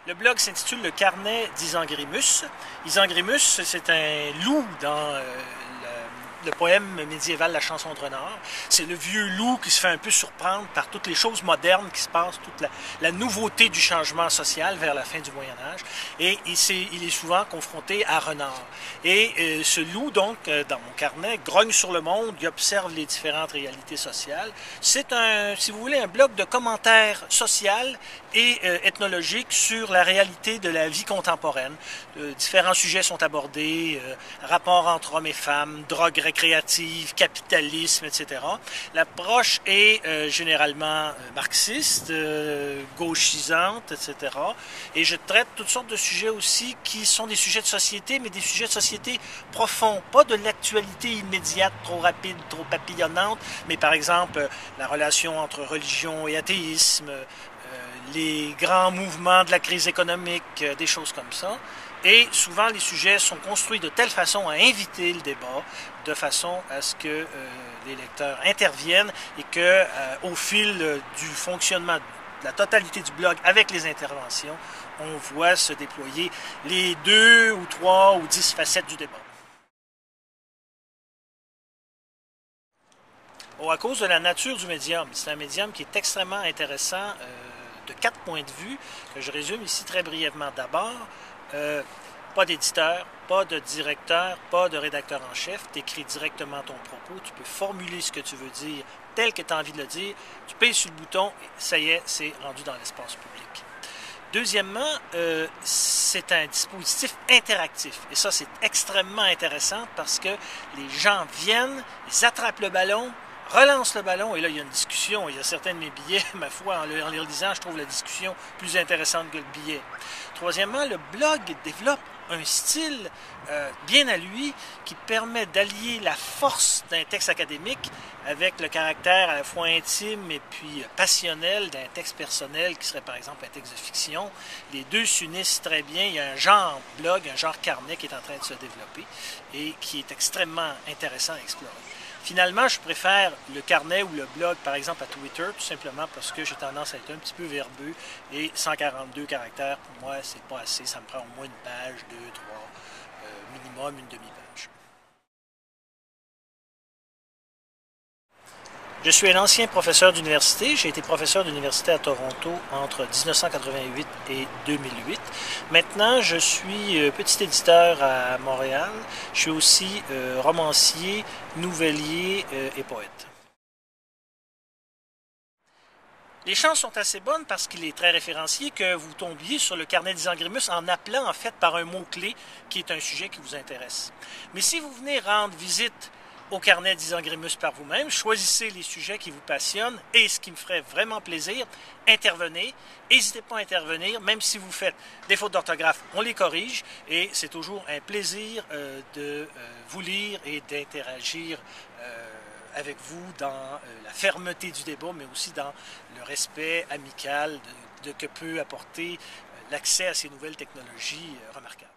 Le blog s'intitule Le carnet d'Isengrimus. Isengrimus, c'est un loup dans le poème médiéval La chanson de renard. C'est le vieux loup qui se fait un peu surprendre par toutes les choses modernes qui se passent, toute la nouveauté du changement social vers la fin du Moyen-Âge. Et il est souvent confronté à renard. Et ce loup, donc, dans mon carnet, grogne sur le monde, il observe les différentes réalités sociales. C'est si vous voulez, un blog de commentaires social et ethnologiques sur la réalité de la vie contemporaine. Différents sujets sont abordés, rapports entre hommes et femmes, drogue récréative, capitalisme, etc. L'approche est généralement marxiste, gauchisante, etc. Et je traite toutes sortes de sujets aussi qui sont des sujets de société, mais des sujets de société profonds, pas de l'actualité immédiate, trop rapide, trop papillonnante, mais par exemple la relation entre religion et athéisme, les grands mouvements de la crise économique, des choses comme ça. Et souvent, les sujets sont construits de telle façon à inviter le débat, de façon à ce que les lecteurs interviennent et que, au fil du fonctionnement de la totalité du blog avec les interventions, on voit se déployer les 2 ou 3 ou 10 facettes du débat. À cause de la nature du médium, c'est un médium qui est extrêmement intéressant de 4 points de vue, que je résume ici très brièvement. D'abord, pas d'éditeur, pas de directeur, pas de rédacteur en chef. Tu écris directement ton propos, tu peux formuler ce que tu veux dire tel que tu as envie de le dire. Tu payes sur le bouton et ça y est, c'est rendu dans l'espace public. Deuxièmement, c'est un dispositif interactif. Et ça, c'est extrêmement intéressant parce que les gens viennent, ils attrapent le ballon, relance le ballon, et là, il y a une discussion. Il y a certains de mes billets, ma foi, en les relisant, je trouve la discussion plus intéressante que le billet. Troisièmement, le blog développe un style bien à lui qui permet d'allier la force d'un texte académique avec le caractère à la fois intime et puis passionnel d'un texte personnel qui serait par exemple un texte de fiction. Les deux s'unissent très bien. Il y a un genre blog, un genre carnet qui est en train de se développer et qui est extrêmement intéressant à explorer. Finalement, je préfère le carnet ou le blog, par exemple, à Twitter, tout simplement parce que j'ai tendance à être un petit peu verbeux et 142 caractères, pour moi, c'est pas assez. Ça me prend au moins une page, 2, 3, minimum une demi-page. Je suis un ancien professeur d'université. J'ai été professeur d'université à Toronto entre 1988 et 2008. Maintenant, je suis petit éditeur à Montréal. Je suis aussi romancier, nouvelier et poète. Les chances sont assez bonnes parce qu'il est très référencié que vous tombiez sur le carnet d'Isengrimus en appelant en fait par un mot-clé qui est un sujet qui vous intéresse. Mais si vous venez rendre visite au carnet d'Isengrimus par vous-même, choisissez les sujets qui vous passionnent et ce qui me ferait vraiment plaisir, intervenez. N'hésitez pas à intervenir, même si vous faites des fautes d'orthographe, on les corrige et c'est toujours un plaisir de vous lire et d'interagir avec vous dans la fermeté du débat, mais aussi dans le respect amical que peut apporter l'accès à ces nouvelles technologies remarquables.